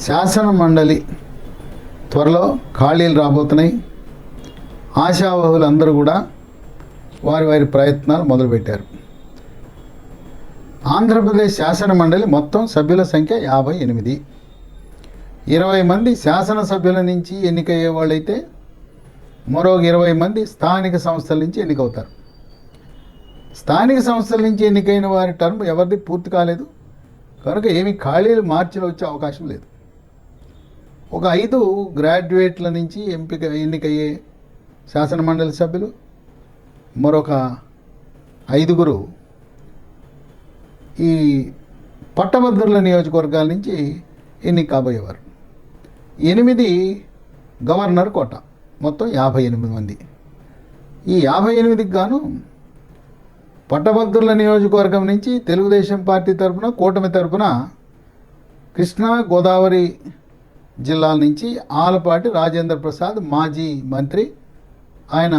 శాసన మండలి త్వరలో ఖాళీలు రాబోతున్నాయి. ఆశావహులందరూ కూడా వారి వారి ప్రయత్నాలు మొదలుపెట్టారు. ఆంధ్రప్రదేశ్ శాసన మండలి మొత్తం సభ్యుల సంఖ్య 58. 20 మంది శాసనసభ్యుల నుంచి ఎన్నికయ్యే వాళ్ళైతే మరో 20 మంది స్థానిక సంస్థల నుంచి ఎన్నికవుతారు. స్థానిక సంస్థల నుంచి ఎన్నికైన వారి టర్మ్ ఎవరిది పూర్తి కాలేదు కనుక ఏమి ఖాళీలు మార్చిలో వచ్చే అవకాశం లేదు. ఒక 5 గ్రాడ్యుయేట్ల నుంచి ఎన్నికయ్యే శాసన మండలి సభ్యులు, మరొక 5 ఈ పట్టభద్రుల నియోజకవర్గాల నుంచి ఎన్నిక కాబోయేవారు. 8 గవర్నర్ కోట, మొత్తం 58 మంది. ఈ 58కి గాను పట్టభద్రుల నియోజకవర్గం నుంచి తెలుగుదేశం పార్టీ తరఫున, కూటమి తరఫున కృష్ణా గోదావరి జిల్లాల నుంచి ఆలపాటి రాజేంద్ర ప్రసాద్ మాజీ మంత్రి, ఆయన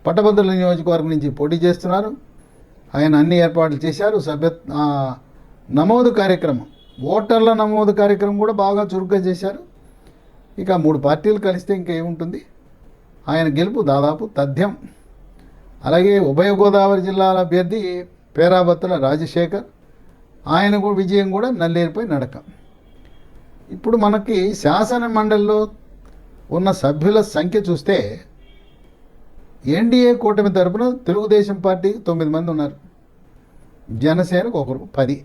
పట్టభద్రుల నియోజకవర్గం నుంచి పోటీ చేస్తున్నారు. ఆయన అన్ని ఏర్పాట్లు చేశారు. నమోదు కార్యక్రమం, ఓటర్ల నమోదు కార్యక్రమం కూడా బాగా చురుగ్గా చేశారు. ఇక 3 పార్టీలు కలిస్తే ఇంకేముంటుంది. ఆయన గెలుపు దాదాపు తథ్యం. అలాగే ఉభయ గోదావరి జిల్లాల అభ్యర్థి పేరాబత్తుల రాజశేఖర్, ఆయన కూడా విజయం కూడా నల్లేరుపై నడక. ఇప్పుడు మనకి శాసన మండలిలో ఉన్న సభ్యుల సంఖ్య చూస్తే ఎన్డీఏ కూటమి తరపున తెలుగుదేశం పార్టీకి 9 మంది ఉన్నారు, జనసేనకు 10,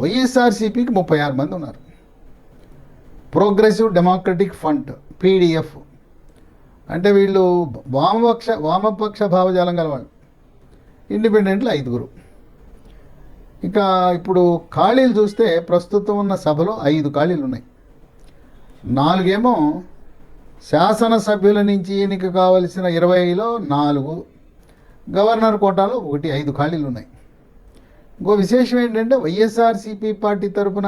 వైఎస్ఆర్సీపీకి 36 మంది ఉన్నారు, ప్రోగ్రెసివ్ డెమోక్రటిక్ ఫ్రంట్ పీడీఎఫ్ అంటే వీళ్ళు వామపక్ష భావజాలం గలవాళ్ళు, ఇండిపెండెంట్లు 5. ఇక ఇప్పుడు ఖాళీలు చూస్తే ప్రస్తుతం ఉన్న సభలో 5 ఖాళీలు ఉన్నాయి. 4 ఏమో శాసనసభ్యుల నుంచి ఎన్నిక కావలసిన 20లో 4, గవర్నర్ కోటాలో 1, 5 ఖాళీలు ఉన్నాయి. ఇంకో విశేషం ఏంటంటే వైఎస్ఆర్సీపీ పార్టీ తరఫున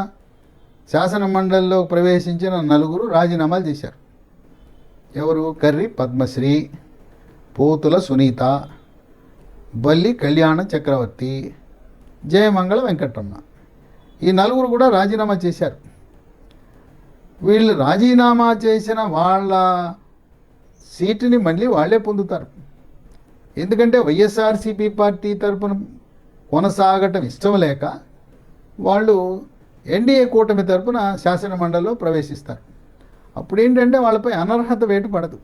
శాసన మండలిలో ప్రవేశించిన 4 రాజీనామాలు చేశారు. ఎవరు? కర్రి పద్మశ్రీ, పోతుల సునీత, బల్లి కళ్యాణ చక్రవర్తి, జయమంగళ వెంకటరమణ. ఈ 4 కూడా రాజీనామా చేశారు. వీళ్ళు రాజీనామా చేసిన వాళ్ళ సీటుని మళ్ళీ వాళ్ళే పొందుతారు. ఎందుకంటే వైఎస్ఆర్సీపీ పార్టీ తరఫున కొనసాగటం ఇష్టం లేక వాళ్ళు ఎన్డీఏ కూటమి తరఫున శాసన మండలిలో ప్రవేశిస్తారు. అప్పుడు ఏంటంటే వాళ్ళపై అనర్హత వేటు పడదు.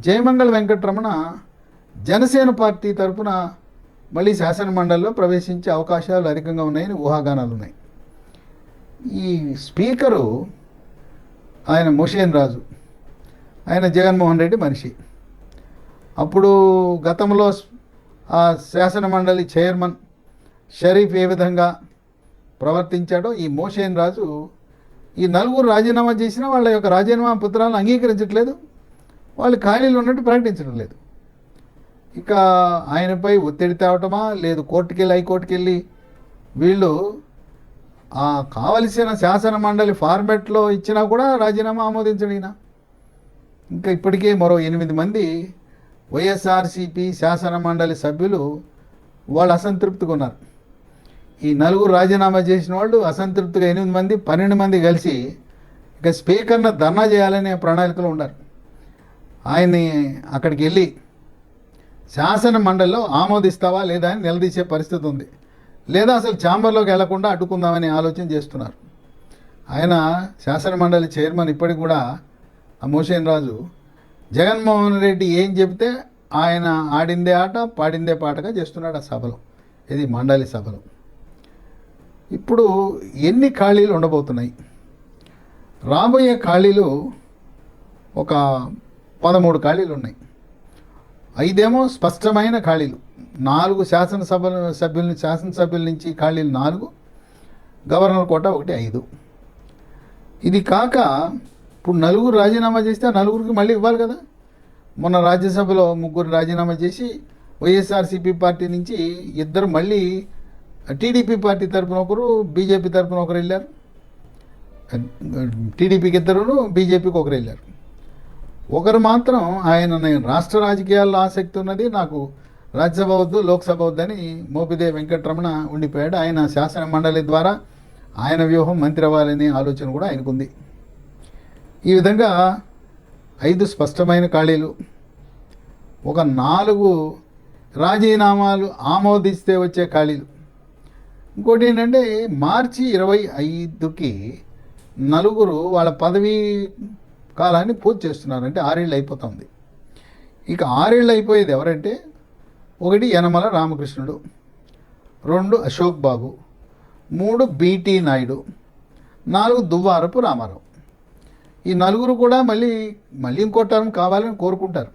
జయమంగళ వెంకటరమణ జనసేన పార్టీ తరఫున మళ్ళీ శాసన మండలిలో ప్రవేశించే అవకాశాలు అధికంగా ఉన్నాయని ఊహాగానాలు ఉన్నాయి. ఈ స్పీకరు ఆయన మోషేన్ రాజు, ఆయన జగన్మోహన్ రెడ్డి మనిషి. అప్పుడు గతంలో ఆ శాసన మండలి చైర్మన్ షరీఫ్ ఏ విధంగా ప్రవర్తించాడో ఈ మోషేన్ రాజు ఈ 4 రాజీనామా చేసినా వాళ్ళ యొక్క రాజీనామా పత్రాలను అంగీకరించట్లేదు, వాళ్ళు ఖాళీలు ఉన్నట్టు ప్రకటించడం లేదు. ఇక ఆయనపై ఒత్తిడి తేవటమా, లేదు హైకోర్టుకి వెళ్ళి వీళ్ళు కావలసిన శాసన మండలి ఫార్మాట్లో ఇచ్చినా కూడా రాజీనామా ఆమోదించడం. ఇంకా ఇప్పటికే మరో 8 మంది వైఎస్ఆర్సీపీ శాసన మండలి సభ్యులు వాళ్ళు అసంతృప్తిగా ఉన్నారు. ఈ 4 రాజీనామా చేసిన వాళ్ళు అసంతృప్తిగా 8 మంది, 12 మంది కలిసి ఇక స్పీకర్ను ధర్నా చేయాలనే ప్రణాళికలో ఉన్నారు. ఆయన్ని అక్కడికి వెళ్ళి శాసన మండలిలో ఆమోదిస్తావా లేదా అని నిలదీసే పరిస్థితి ఉంది, లేదా అసలు ఛాంబర్లోకి వెళ్లకుండా అడ్డుకుందామని ఆలోచన చేస్తున్నారు. ఆయన శాసన మండలి చైర్మన్ ఇప్పటికి కూడా మోషేన్ రాజు జగన్మోహన్ రెడ్డి ఏం చెబితే ఆయన ఆడిందే ఆట పాడిందే పాటగా చేస్తున్నాడు ఆ సభలో, ఇది మండలి సభలో. ఇప్పుడు ఎన్ని ఖాళీలు ఉండబోతున్నాయి? రాబోయే ఖాళీలు ఒక 13 ఖాళీలు ఉన్నాయి. 5 ఏమో స్పష్టమైన ఖాళీలు, 4 శాసనసభ్యుల నుంచి ఖాళీలు 4, గవర్నర్ కోట 1, 5. ఇది కాక ఇప్పుడు 4 రాజీనామా చేస్తే 4కి మళ్ళీ ఇవ్వాలి కదా. మొన్న రాజ్యసభలో 3 రాజీనామా చేసి వైఎస్ఆర్సీపీ పార్టీ నుంచి 2 మళ్ళీ టీడీపీ పార్టీ తరఫున ఒకరు, బీజేపీ తరఫున ఒకరు వెళ్ళారు. టీడీపీకి 2, బీజేపీకి 1 వెళ్ళారు. ఒకరు మాత్రం ఆయన నేను రాష్ట్ర రాజకీయాల్లో ఆసక్తి ఉన్నది, నాకు రాజ్యసభ వద్దు లోక్సభ వద్దని మోపిదే వెంకటరమణ ఉండిపోయాడు. ఆయన శాసన మండలి ద్వారా ఆయన వ్యూహం మంత్రి అవ్వాలనే ఆలోచన కూడా ఆయనకుంది. ఈ విధంగా 5 స్పష్టమైన ఖాళీలు, ఒక 4 రాజీనామాలు ఆమోదిస్తే వచ్చే ఖాళీలు. ఇంకోటి ఏంటంటే మార్చి 25కి 4 వాళ్ళ పదవీ కాలాన్ని పూర్తి చేస్తున్నారు. అంటే 6 ఏళ్ళు అయిపోతుంది. ఇక 6 ఏళ్ళు అయిపోయేది ఎవరంటే 1 యనమల రామకృష్ణుడు, 2 అశోక్ బాబు, 3 బీటీ నాయుడు, 4 దువ్వారపు రామారావు. ఈ 4 కూడా మళ్ళీ ఇంకో టర్మ్ కావాలని కోరుకుంటారు.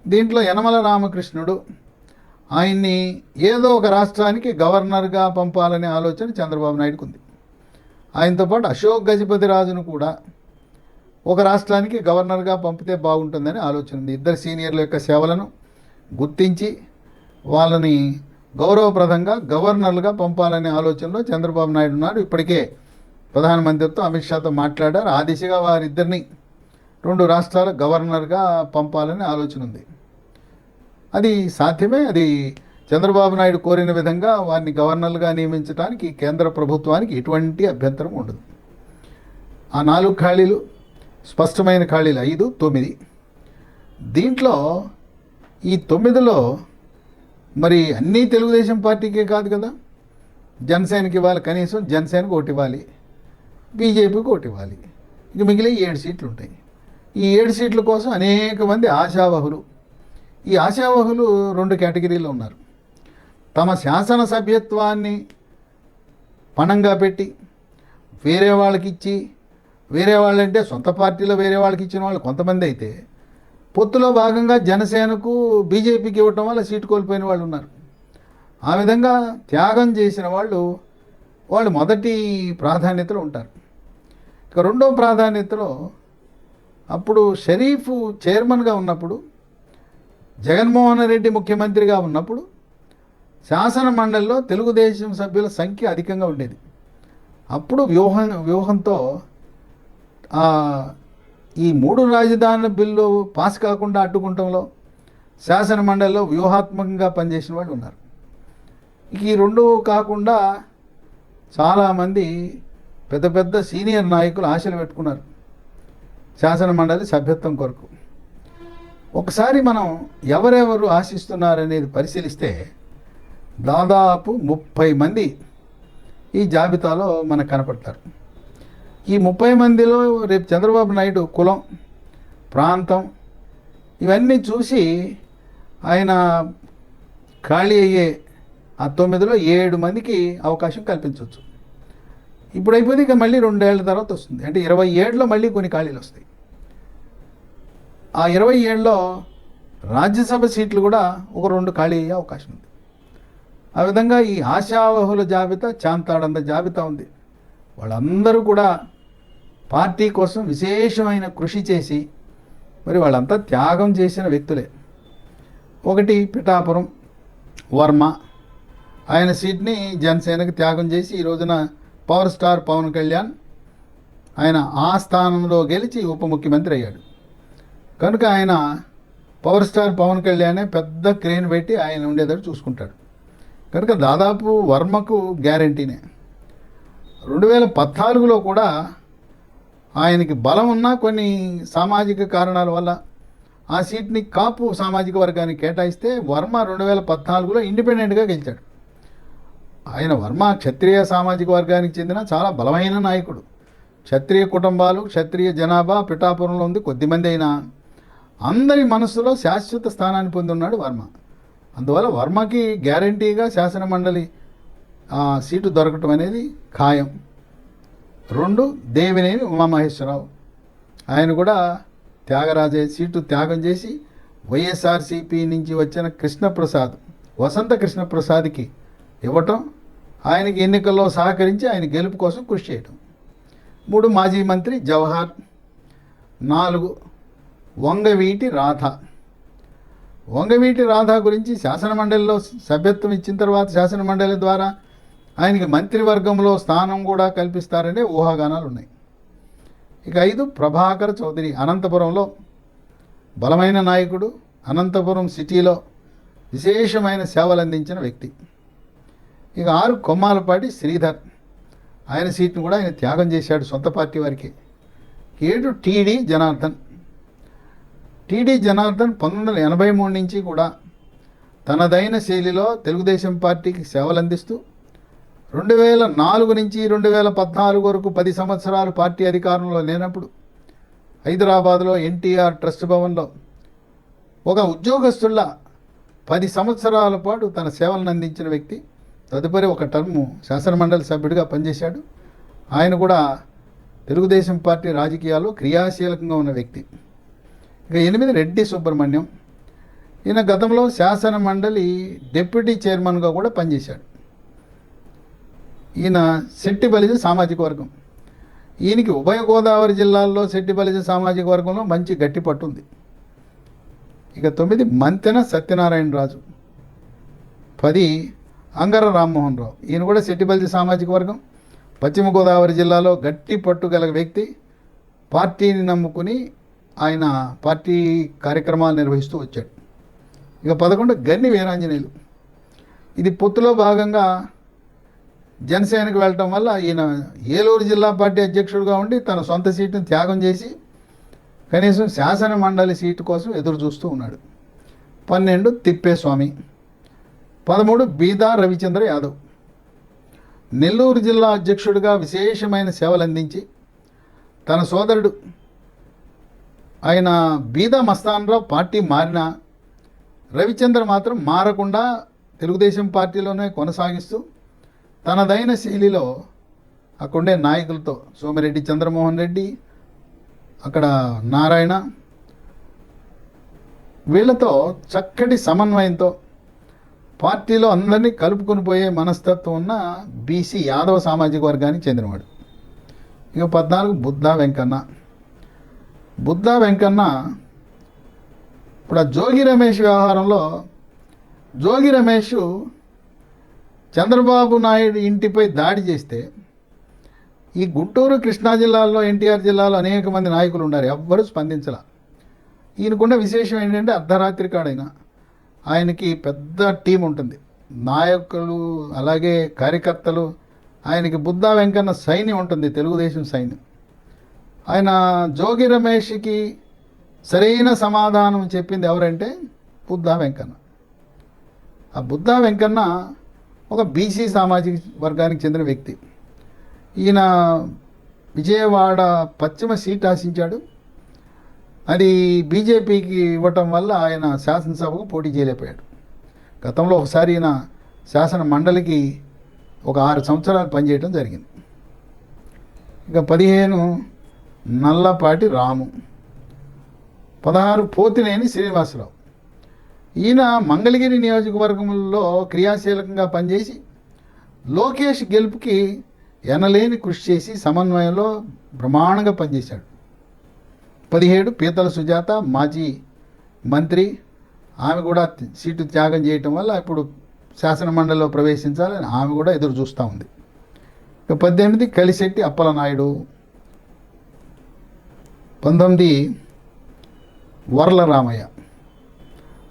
దీంట్లో యనమల రామకృష్ణుడు ఆయన్ని ఏదో ఒక రాష్ట్రానికి గవర్నర్గా పంపాలనే ఆలోచన చంద్రబాబు నాయుడుకు ఉంది. ఆయనతో పాటు అశోక్ గజపతి రాజును కూడా ఒక రాష్ట్రానికి గవర్నర్గా పంపితే బాగుంటుందని ఆలోచన ఉంది. ఇద్దరు సీనియర్ల యొక్క సేవలను గుర్తించి వాళ్ళని గౌరవప్రదంగా గవర్నర్లుగా పంపాలనే ఆలోచనలో చంద్రబాబు నాయుడు ఉన్నాడు. ఇప్పటికే ప్రధానమంత్రితో అమిత్ షాతో మాట్లాడారు. ఆ దిశగా వారిద్దరిని 2 రాష్ట్రాల గవర్నర్గా పంపాలనే ఆలోచన ఉంది. అది సాధ్యమే. అది చంద్రబాబు నాయుడు కోరిన విధంగా వారిని గవర్నర్లుగా నియమించడానికి కేంద్ర ప్రభుత్వానికి ఎటువంటి అభ్యంతరం ఉండదు. ఆ 4 ఖాళీలు స్పష్టమైన ఖాళీలు 5, 9. దీంట్లో ఈ 9లో మరి అన్నీ తెలుగుదేశం పార్టీకే కాదు కదా, జనసేనకి ఇవ్వాలి, కనీసం జనసేనకు ఒకటి ఇవ్వాలి, బీజేపీకి ఒకటి ఇవ్వాలి. ఇక మిగిలిన 7 సీట్లు ఉంటాయి. ఈ 7 సీట్ల కోసం అనేక మంది ఆశావహులు. ఈ ఆశావహులు 2 కేటగిరీలో ఉన్నారు. తమ శాసన సభ్యత్వాన్ని పణంగా పెట్టి వేరే వాళ్ళకి ఇచ్చి, వేరే వాళ్ళంటే సొంత పార్టీలో వేరే వాళ్ళకి ఇచ్చిన వాళ్ళు కొంతమంది అయితే, పొత్తులో భాగంగా జనసేనకు బీజేపీకి ఇవ్వటం వల్ల సీటు కోల్పోయిన వాళ్ళు ఉన్నారు. ఆ విధంగా త్యాగం చేసిన వాళ్ళు మొదటి ప్రాధాన్యతలో ఉంటారు. ఇక 2వ ప్రాధాన్యతలో అప్పుడు షరీఫ్ చైర్మన్గా ఉన్నప్పుడు, జగన్మోహన్ రెడ్డి ముఖ్యమంత్రిగా ఉన్నప్పుడు శాసన మండలిలో తెలుగుదేశం సభ్యుల సంఖ్య అధికంగా ఉండేది. అప్పుడు వ్యూహంతో ఈ 3 రాజధానుల బిల్లు పాస్ కాకుండా అడ్డుకుంటంలో శాసన మండలిలో వ్యూహాత్మకంగా పనిచేసిన వాళ్ళు ఉన్నారు. ఈ 2 కాకుండా చాలామంది పెద్ద పెద్ద సీనియర్ నాయకులు ఆశలు పెట్టుకున్నారు శాసన మండలి సభ్యత్వం కొరకు. ఒకసారి మనం ఎవరెవరు ఆశిస్తున్నారనేది పరిశీలిస్తే దాదాపు 30 మంది ఈ జాబితాలో మనకు కనపడతారు. ఈ 30 మందిలో రేపు చంద్రబాబు నాయుడు కులం, ప్రాంతం ఇవన్నీ చూసి ఆయన ఖాళీ అయ్యే ఆ 9లో 7 మందికి అవకాశం కల్పించవచ్చు. ఇప్పుడు అయిపోతే ఇక మళ్ళీ 2 ఏళ్ల తర్వాత వస్తుంది. అంటే 27లో మళ్ళీ కొన్ని ఖాళీలు వస్తాయి. ఆ 27లో రాజ్యసభ సీట్లు కూడా ఒక 2 ఖాళీ అయ్యే అవకాశం ఉంది. ఆ విధంగా ఈ ఆశావహుల జాబితా చాంతాడంత జాబితా ఉంది. వాళ్ళందరూ కూడా పార్టీ కోసం విశేషమైన కృషి చేసి మరి వాళ్ళంతా త్యాగం చేసిన వ్యక్తులే. 1 పిఠాపురం వర్మ, ఆయన సీట్ని జనసేనకి త్యాగం చేసి ఈ రోజున పవర్ స్టార్ పవన్ కళ్యాణ్ ఆయన ఆ స్థానంలో గెలిచి ఉప ముఖ్యమంత్రి అయ్యాడు. కనుక ఆయన పవర్ స్టార్ పవన్ కళ్యాణే పెద్ద క్రేన్ పెట్టి ఆయన ఉండేటట్టు చూసుకుంటాడు. కనుక దాదాపు వర్మకు గ్యారంటీనే. 2014లో కూడా ఆయనకి బలం ఉన్నా కొన్ని సామాజిక కారణాల వల్ల ఆ సీట్ని కాపు సామాజిక వర్గానికి కేటాయిస్తే వర్మ 2014లో ఇండిపెండెంట్గా గెలిచాడు. ఆయన వర్మ క్షత్రియ సామాజిక వర్గానికి చెందిన చాలా బలమైన నాయకుడు. క్షత్రియ కుటుంబాలు, క్షత్రియ జనాభా పిఠాపురంలో ఉంది కొద్దిమంది అయినా అందరి మనస్సులో శాశ్వత స్థానాన్ని పొంది ఉన్నాడు వర్మ. అందువల్ల వర్మకి గ్యారంటీగా శాసన మండలి సీటు దొరకటం అనేది ఖాయం. 2 దేవినేని ఉమామహేశ్వరరావు, ఆయన కూడా త్యాగరాజే సీటు త్యాగం చేసి వైఎస్ఆర్సీపీ నుంచి వచ్చిన కృష్ణప్రసాద్, వసంత కృష్ణప్రసాద్కి ఇవ్వటం, ఆయనకి ఎన్నికల్లో సహకరించి ఆయన గెలుపు కోసం కృషి చేయటం. 3 మాజీ మంత్రి జవహర్. 4 వంగవీటి రాధ. వంగవీటి రాధ గురించి శాసనమండలిలో సభ్యత్వం ఇచ్చిన తర్వాత శాసనమండలి ద్వారా ఆయనకి మంత్రివర్గంలో స్థానం కూడా కల్పిస్తారనే ఊహాగానాలు ఉన్నాయి. ఇక 5 ప్రభాకర్ చౌదరి, అనంతపురంలో బలమైన నాయకుడు, అనంతపురం సిటీలో విశేషమైన సేవలు అందించిన వ్యక్తి. ఇక 6 కొమ్మాలపాటి శ్రీధర్, ఆయన సీట్ను కూడా ఆయన త్యాగం చేశాడు సొంత పార్టీ వారికి. 7 టీడీ జనార్దన్. టీడీ జనార్దన్ 1983 నుంచి కూడా తనదైన శైలిలో తెలుగుదేశం పార్టీకి సేవలు అందిస్తూ 2004 నుంచి 2014 వరకు 10 సంవత్సరాలు పార్టీ అధికారంలో లేనప్పుడు హైదరాబాద్లో ఎన్టీఆర్ ట్రస్ట్ భవన్లో ఒక ఉద్యోగస్తుల్లా 10 సంవత్సరాల పాటు తన సేవలను అందించిన వ్యక్తి. తదుపరి ఒక టర్ము శాసనమండలి సభ్యుడిగా పనిచేశాడు. ఆయన కూడా తెలుగుదేశం పార్టీ రాజకీయాల్లో క్రియాశీలకంగా ఉన్న వ్యక్తి. ఇక 8 రెడ్డి సుబ్రహ్మణ్యం. ఈయన గతంలో శాసనమండలి డిప్యూటీ చైర్మన్గా కూడా పనిచేశాడు. ఈయన శెట్టి బలిజ సామాజిక వర్గం. ఈయనకి ఉభయ గోదావరి జిల్లాల్లో శెట్టి బలిజ సామాజిక వర్గంలో మంచి గట్టి పట్టుంది. ఇక 9 మంతెన సత్యనారాయణరాజు. 10 అంగర రామ్మోహన్ రావు. ఈయన కూడా శెట్టి బలిజ సామాజిక వర్గం, పశ్చిమ గోదావరి జిల్లాలో గట్టి పట్టు గల వ్యక్తి. పార్టీని నమ్ముకుని ఆయన పార్టీ కార్యక్రమాలు నిర్వహిస్తూ వచ్చాడు. ఇక 11 గన్ని వీరాంజనేయులు. ఇది పొత్తులో భాగంగా జనసేనకు వెళ్ళటం వల్ల ఈయన ఏలూరు జిల్లా పార్టీ అధ్యక్షుడిగా ఉండి తన సొంత సీటును త్యాగం చేసి కనీసం శాసన మండలి సీటు కోసం ఎదురు చూస్తూ ఉన్నాడు. 12 తిప్పేస్వామి. 13 బీదా రవిచంద్ర యాదవ్. నెల్లూరు జిల్లా అధ్యక్షుడిగా విశేషమైన సేవలు అందించి తన సోదరుడు ఆయన బీదా మస్తాన్రావు పార్టీ మారినా రవిచంద్ర మాత్రం మారకుండా తెలుగుదేశం పార్టీలోనే కొనసాగిస్తూ తనదైన శైలిలో అక్కడుండే నాయకులతో సోమిరెడ్డి చంద్రమోహన్ రెడ్డి, అక్కడ నారాయణ, వీళ్ళతో చక్కటి సమన్వయంతో పార్టీలో అందరినీ కలుపుకొని పోయే మనస్తత్వం ఉన్న బీసీ యాదవ సామాజిక వర్గానికి చెందినవాడు. ఇక 14 బుద్ధా వెంకన్న. బుద్ధా వెంకన్న ఇప్పుడు ఆ జోగి రమేష్ వ్యవహారంలో జోగి రమేష్ చంద్రబాబు నాయుడు ఇంటిపై దాడి చేస్తే ఈ గుంటూరు కృష్ణా జిల్లాల్లో ఎన్టీఆర్ జిల్లాలో అనేక మంది నాయకులు ఉన్నారు, ఎవ్వరూ స్పందించాల. ఈయనకున్న విశేషం ఏంటంటే అర్ధరాత్రి కాడైనా ఆయనకి పెద్ద టీం ఉంటుంది, నాయకులు అలాగే కార్యకర్తలు. ఆయనకి బుద్ధా వెంకన్న సైన్యం ఉంటుంది, తెలుగుదేశం సైన్యం. ఆయన జోగి రమేష్కి సరైన సమాధానం చెప్పింది ఎవరంటే బుద్ధా వెంకన్న. ఆ బుద్ధా వెంకన్న ఒక బీసీ సామాజిక వర్గానికి చెందిన వ్యక్తి. ఈయన విజయవాడ పశ్చిమ సీట్ ఆశించాడు. అది బీజేపీకి ఇవ్వటం వల్ల ఆయన శాసనసభకు పోటీ చేయలేకపోయాడు. గతంలో ఒకసారి ఈయన శాసన మండలికి ఒక 6 సంవత్సరాలు పనిచేయడం జరిగింది. ఇక 15 నల్లపాటి రాము. 16 పోతినేని శ్రీనివాసరావు. ఈయన మంగళగిరి నియోజకవర్గంలో క్రియాశీలకంగా పనిచేసి లోకేష్ గెలుపుకి ఎనలేని కృషి చేసి సమన్వయంలో బ్రహ్మాండంగా పనిచేశాడు. 17 పీతల సుజాత, మాజీ మంత్రి. ఆమె కూడా సీటు త్యాగం చేయటం వల్ల ఇప్పుడు శాసన మండలిలో ప్రవేశించాలని ఆమె కూడా ఎదురు చూస్తూ ఉంది. ఇక 18 కలిశెట్టి అప్పలనాయుడు. 19 వర్ల రామయ్య.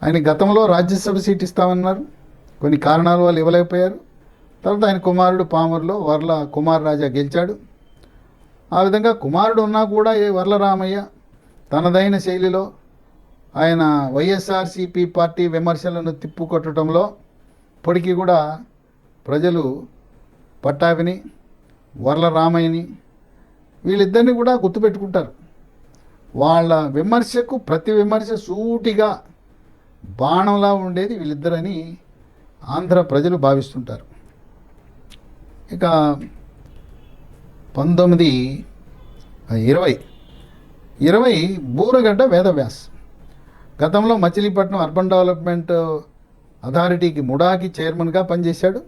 ఆయన గతంలో రాజ్యసభ సీట్ ఇస్తామన్నారు, కొన్ని కారణాల వల్ల ఇవ్వలేకపోయారు. తర్వాత ఆయన కుమారుడు పామర్లో వర్ల కుమార్ రాజా గెలిచాడు. ఆ విధంగా కుమారుడు ఉన్నా కూడా వర్ల రామయ్య తనదైన శైలిలో ఆయన వైఎస్ఆర్సీపీ పార్టీ విమర్శలను తిప్పుకొట్టడంలో ఇప్పటికీ కూడా ప్రజలు పట్టాభిని, వర్ల రామయ్యని వీళ్ళిద్దరిని కూడా గుర్తుపెట్టుకుంటారు. వాళ్ళ విమర్శకు ప్రతి విమర్శ సూటిగా బాణంలా ఉండేది వీళ్ళిద్దరని ఆంధ్ర ప్రజలు భావిస్తుంటారు. ఇక 20 బూరగడ్డ వేదవ్యాస్. గతంలో మచిలీపట్నం అర్బన్ డెవలప్మెంట్ అథారిటీకి ముడాకి చైర్మన్గా పనిచేశాడు.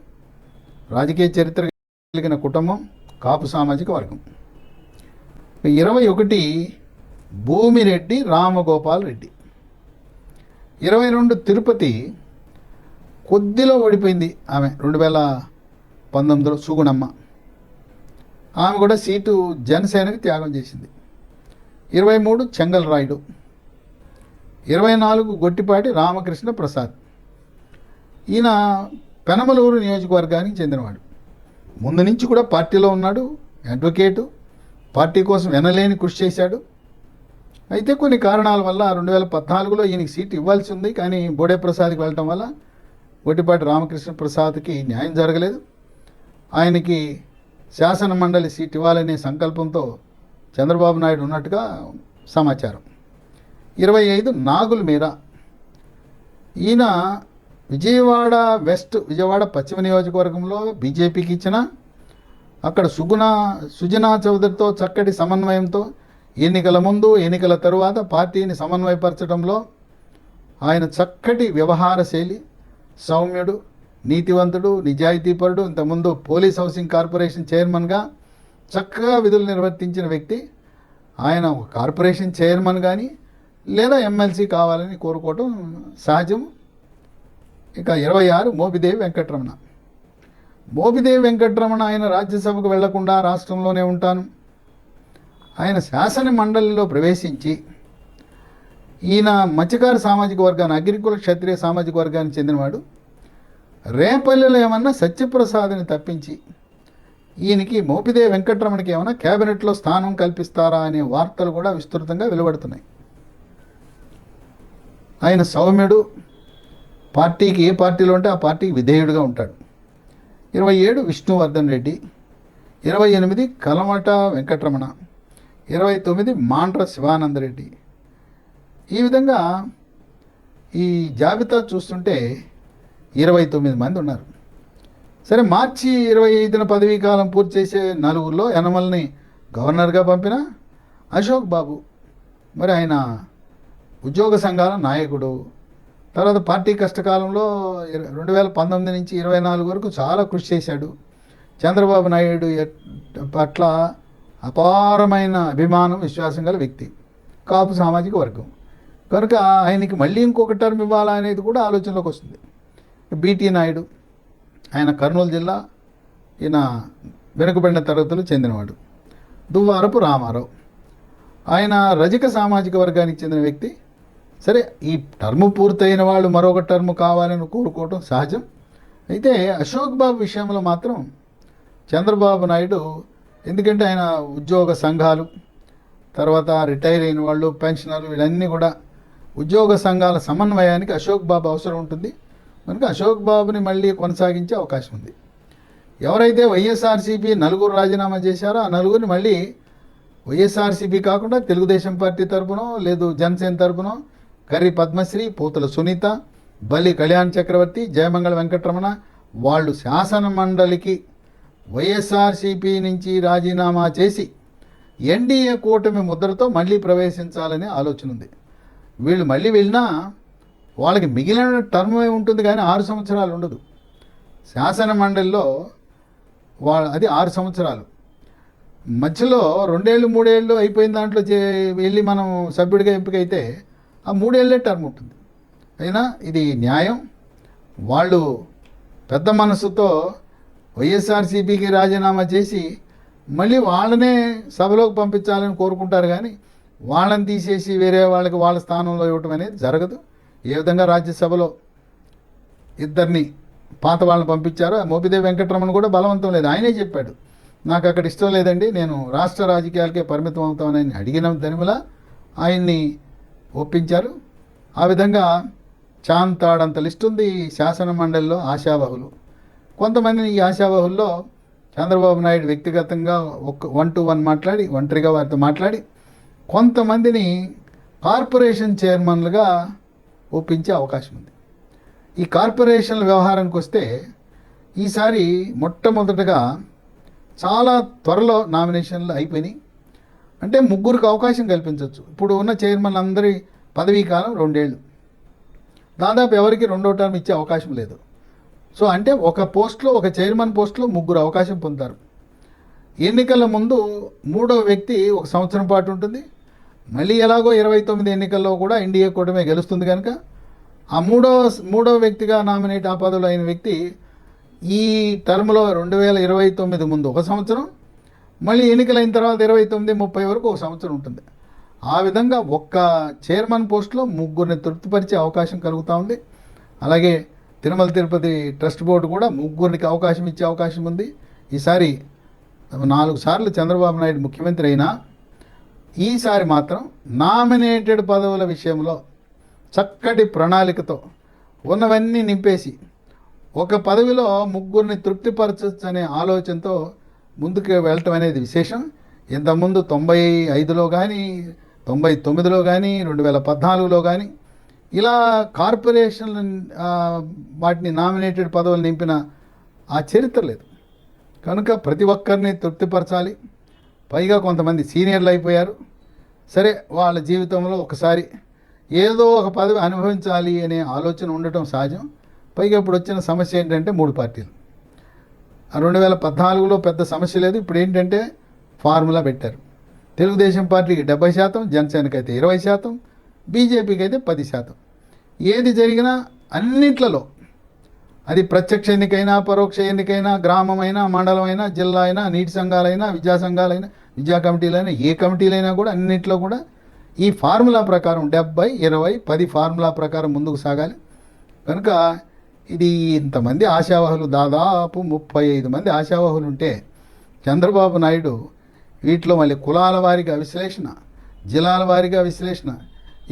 రాజకీయ చరిత్ర కలిగిన కుటుంబం, కాపు సామాజిక వర్గం. 21 భూమిరెడ్డి రామగోపాల్ రెడ్డి. 22 తిరుపతి. కొద్దిలో ఓడిపోయింది ఆమె 2019లో సుగుణమ్మ. ఆమె కూడా సీటు జనసేనకి త్యాగం చేసింది. 23 చెంగల్ రాయుడు. 24 గొట్టిపాటి రామకృష్ణ ప్రసాద్. ఈయన పెనమలూరు నియోజకవర్గానికి చెందినవాడు. ముందు నుంచి కూడా పార్టీలో ఉన్నాడు, అడ్వకేటు, పార్టీ కోసం వినలేని కృషి చేశాడు. అయితే కొన్ని కారణాల వల్ల 2014లో ఈయనకి సీట్ ఇవ్వాల్సి ఉంది, కానీ బోడే ప్రసాద్కి వెళ్ళటం వల్ల గొట్టిపాటి రామకృష్ణ ప్రసాద్కి న్యాయం జరగలేదు. ఆయనకి శాసన మండలి సీట్ ఇవ్వాలనే సంకల్పంతో చంద్రబాబు నాయుడు ఉన్నట్టుగా సమాచారం. 25 నాగుల మీరా, ఈయన విజయవాడ వెస్ట్, విజయవాడ పశ్చిమ నియోజకవర్గంలో బీజేపీకి ఇచ్చిన, అక్కడ సుజనా చౌదరితో చక్కటి సమన్వయంతో ఎన్నికల ముందు ఎన్నికల తరువాత పార్టీని సమన్వయపరచడంలో ఆయన చక్కటి వ్యవహార శైలి, సౌమ్యుడు, నీతివంతుడు, నిజాయితీపరుడు. ఇంతకుముందు పోలీస్ హౌసింగ్ కార్పొరేషన్ చైర్మన్గా చక్కగా విధులు నిర్వర్తించిన వ్యక్తి. ఆయన ఒక కార్పొరేషన్ చైర్మన్ కానీ లేదా ఎమ్మెల్సీ కావాలని కోరుకోవడం సహజం. ఇక 26 మోపిదేవి వెంకటరమణ. మోపిదేవి వెంకటరమణ ఆయన రాజ్యసభకు వెళ్లకుండా రాష్ట్రంలోనే ఉంటాను, ఆయన శాసన మండలిలో ప్రవేశించి ఈయన మత్స్యకార సామాజిక వర్గాన్ని, అగ్రికుల క్షత్రియ సామాజిక వర్గానికి చెందినవాడు. రేపల్లెలో ఏమన్నా సత్యప్రసాద్ని తప్పించి ఈయనకి మోపిదేవి వెంకటరమణకి ఏమన్నా క్యాబినెట్లో స్థానం కల్పిస్తారా అనే వార్తలు కూడా విస్తృతంగా వెలువడుతున్నాయి. ఆయన సౌమ్యుడు, పార్టీకి ఏ పార్టీలో ఉంటే ఆ పార్టీకి విధేయుడుగా ఉంటాడు. 27 విష్ణువర్ధన్ రెడ్డి, 28 కలమట వెంకటరమణ, 29 మాండ్ర శివానందరెడ్డి. ఈ విధంగా ఈ జాబితా చూస్తుంటే 29 మంది ఉన్నారు. సరే, మార్చి 25న పదవీ కాలం పూర్తి చేసే నలుగురిలో యనమల్ని గవర్నర్గా పంపిన అశోక్ బాబు, మరి ఆయన ఉద్యోగ సంఘాల నాయకుడు. తర్వాత పార్టీ కష్టకాలంలో 2019 నుంచి 24 వరకు చాలా కృషి చేశాడు. చంద్రబాబు నాయుడు పట్ల అపారమైన అభిమానం, విశ్వాసం గల వ్యక్తి, కాపు సామాజిక వర్గం. కనుక ఆయనకి మళ్ళీ ఇంకొక టర్మ్ ఇవ్వాలా అనేది కూడా ఆలోచనలోకి వస్తుంది. బీటీ నాయుడు, ఆయన కర్నూలు జిల్లా, ఈయన వెనుకబడిన తరగతులకు చెందినవాడు. దువ్వారపు రామారావు, ఆయన రజక సామాజిక వర్గానికి చెందిన వ్యక్తి. సరే, ఈ టర్ము పూర్తయిన వాళ్ళు మరొక టర్ము కావాలని కోరుకోవటం సహజం. అయితే అశోక్ బాబు విషయంలో మాత్రం చంద్రబాబు నాయుడు, ఎందుకంటే ఆయన ఉద్యోగ సంఘాలు, తర్వాత రిటైర్ అయిన వాళ్ళు, పెన్షనర్లు, వీళ్ళన్నీ కూడా ఉద్యోగ సంఘాల సమన్వయానికి అశోక్ బాబు అవసరం ఉంటుంది. కనుక అశోక్ బాబుని మళ్ళీ కొనసాగించే అవకాశం ఉంది. ఎవరైతే వైఎస్ఆర్సీపీ నలుగురు రాజీనామా చేశారో ఆ నలుగురిని మళ్ళీ వైఎస్ఆర్సీపీ కాకుండా తెలుగుదేశం పార్టీ తరపునో లేదు జనసేన తరపునో కర్రి పద్మశ్రీ, పూతల సునీత, బలి కళ్యాణ్ చక్రవర్తి, జయమంగళ వెంకటరమణ వాళ్ళు శాసన మండలికి వైఎస్ఆర్సీపీ నుంచి రాజీనామా చేసి ఎన్డీఏ కూటమి ముద్రతో మళ్ళీ ప్రవేశించాలనే ఆలోచన ఉంది. వీళ్ళు మళ్ళీ వెళ్ళినా వాళ్ళకి మిగిలిన టర్మ్ ఉంటుంది, కానీ 6 సంవత్సరాలు ఉండదు. శాసన మండలిలో అది 6 సంవత్సరాలు. మధ్యలో 2 ఏళ్ళు 3 ఏళ్ళు అయిపోయిన దాంట్లో వెళ్ళి మనం సభ్యుడిగా ఎంపికైతే ఆ 3 ఏళ్ళే టర్మ్ ఉంటుంది. అయినా ఇది న్యాయం. వాళ్ళు పెద్ద మనసుతో వైఎస్ఆర్సీపీకి రాజీనామా చేసి మళ్ళీ వాళ్ళనే సభలోకి పంపించాలని కోరుకుంటారు, కానీ వాళ్ళని తీసేసి వేరే వాళ్ళకి వాళ్ళ స్థానంలో ఇవ్వటం అనేది జరగదు. ఏ విధంగా రాజ్యసభలో ఇద్దరిని పాత వాళ్ళని పంపించారో మోపిదేవి వెంకటరమణ కూడా బలవంతం లేదు. ఆయనే చెప్పాడు, నాకు అక్కడ ఇష్టం లేదండి, నేను రాష్ట్ర రాజకీయాలకే పరిమితం అవుతామని అడిగిన దనిముల ఆయన్ని ఒప్పించారు. ఆ విధంగా చాంతాడంత లిస్ట్ ఉంది శాసన మండలిలో ఆశావహులు. కొంతమందిని ఈ ఆశావహుల్లో చంద్రబాబు నాయుడు వ్యక్తిగతంగా 1-to-1 మాట్లాడి, ఒంటరిగా వారితో మాట్లాడి కొంతమందిని కార్పొరేషన్ చైర్మన్లుగా ఒప్పించే అవకాశం ఉంది. ఈ కార్పొరేషన్ల వ్యవహారానికి వస్తే ఈసారి మొట్టమొదటగా చాలా త్వరలో నామినేషన్లు అయిపోయినాయి. అంటే 3కి అవకాశం కల్పించవచ్చు. ఇప్పుడు ఉన్న చైర్మన్ అందరి పదవీ కాలం 2 ఏళ్ళు, దాదాపు ఎవరికి 2వ టర్మ్ ఇచ్చే అవకాశం లేదు. సో అంటే ఒక పోస్ట్లో, ఒక చైర్మన్ పోస్ట్లో 3 అవకాశం పొందుతారు. ఎన్నికల ముందు 3వ వ్యక్తి 1 సంవత్సరం పాటు ఉంటుంది. మళ్ళీ ఎలాగో 29 ఎన్నికల్లో కూడా ఎన్డీఏ కూటమే గెలుస్తుంది కనుక ఆ మూడవ వ్యక్తిగా నామినేట్ ఆ పదవిలో అయిన వ్యక్తి ఈ టర్మ్లో 2029 ముందు 1 సంవత్సరం, మళ్ళీ ఎన్నికలైన తర్వాత 29-30 వరకు 1 సంవత్సరం ఉంటుంది. ఆ విధంగా ఒక్క చైర్మన్ పోస్టులో 3ని తృప్తిపరిచే అవకాశం కలుగుతూ ఉంది. అలాగే తిరుమల తిరుపతి ట్రస్ట్ బోర్డు కూడా 3కి అవకాశం ఇచ్చే అవకాశం ఉంది. ఈసారి 4 సార్లు చంద్రబాబు నాయుడు ముఖ్యమంత్రి అయినా ఈసారి మాత్రం నామినేటెడ్ పదవుల విషయంలో చక్కటి ప్రణాళికతో ఉన్నవన్నీ నింపేసి ఒక పదవిలో ముగ్గురిని తృప్తిపరచచ్చు అనే ఆలోచనతో ముందుకు వెళ్ళటం అనేది విశేషం. ఇంతకుముందు 95లో కానీ 99లో కానీ 2014లో కానీ ఇలా కార్పొరేషన్లు వాటిని నామినేటెడ్ పదవులు నింపిన ఆ చరిత్ర లేదు. కనుక ప్రతి ఒక్కరిని తృప్తిపరచాలి. పైగా కొంతమంది సీనియర్లు అయిపోయారు. సరే, వాళ్ళ జీవితంలో ఒకసారి ఏదో ఒక పదవి అనుభవించాలి అనే ఆలోచన ఉండటం సహజం. పైగా ఇప్పుడు వచ్చిన సమస్య ఏంటంటే 3 పార్టీలు. 2014లో పెద్ద సమస్య లేదు. ఇప్పుడు ఏంటంటే ఫార్ములా పెట్టారు. తెలుగుదేశం పార్టీకి 70%, జనసేనకి అయితే 20%, బీజేపీకి అయితే 10%. ఏది జరిగినా అన్నిట్లలో, అది ప్రత్యక్ష ఎన్నికైనా పరోక్ష ఎన్నికైనా, గ్రామమైనా మండలమైనా జిల్లా అయినా నీటి సంఘాలైనా విద్యా సంఘాలైనా విద్యా కమిటీలైనా ఏ కమిటీలైనా కూడా అన్నింటిలో కూడా ఈ ఫార్ములా ప్రకారం 70-20-10 ఫార్ములా ప్రకారం ముందుకు సాగాలి. కనుక ఇది ఇంతమంది ఆశావాహులు, దాదాపు 35 మంది ఆశావాహులు ఉంటే చంద్రబాబు నాయుడు వీటిలో మళ్ళీ కులాల వారీగా విశ్లేషణ, జిల్లాల వారీగా విశ్లేషణ,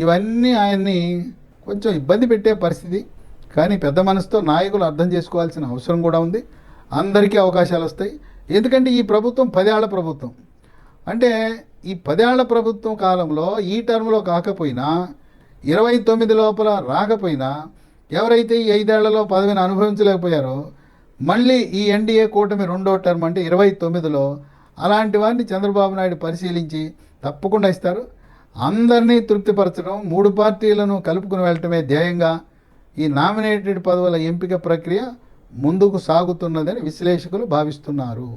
ఇవన్నీ ఆయన్ని కొంచెం ఇబ్బంది పెట్టే పరిస్థితి. కానీ పెద్ద మనసుతో నాయకులు అర్థం చేసుకోవాల్సిన అవసరం కూడా ఉంది. అందరికీ అవకాశాలు వస్తాయి. ఎందుకంటే ఈ ప్రభుత్వం 10 ఏళ్ల ప్రభుత్వం. అంటే ఈ 10 ఏళ్ల ప్రభుత్వం కాలంలో ఈ టర్మ్లో కాకపోయినా 29 లోపల రాకపోయినా ఎవరైతే ఈ 5 ఏళ్లలో పదవిని అనుభవించలేకపోయారో మళ్ళీ ఈ ఎన్డీఏ కూటమి 2వ టర్మ్ అంటే 29లో అలాంటి వారిని చంద్రబాబు నాయుడు పరిశీలించి తప్పకుండా ఇస్తారు. అందరినీ తృప్తిపరచడం, 3 పార్టీలను కలుపుకుని వెళ్ళటమే ధ్యేయంగా ఈ నామినేటెడ్ పదవుల ఎంపిక ప్రక్రియ ముందుకు సాగుతున్నదని విశ్లేషకులు భావిస్తున్నారు.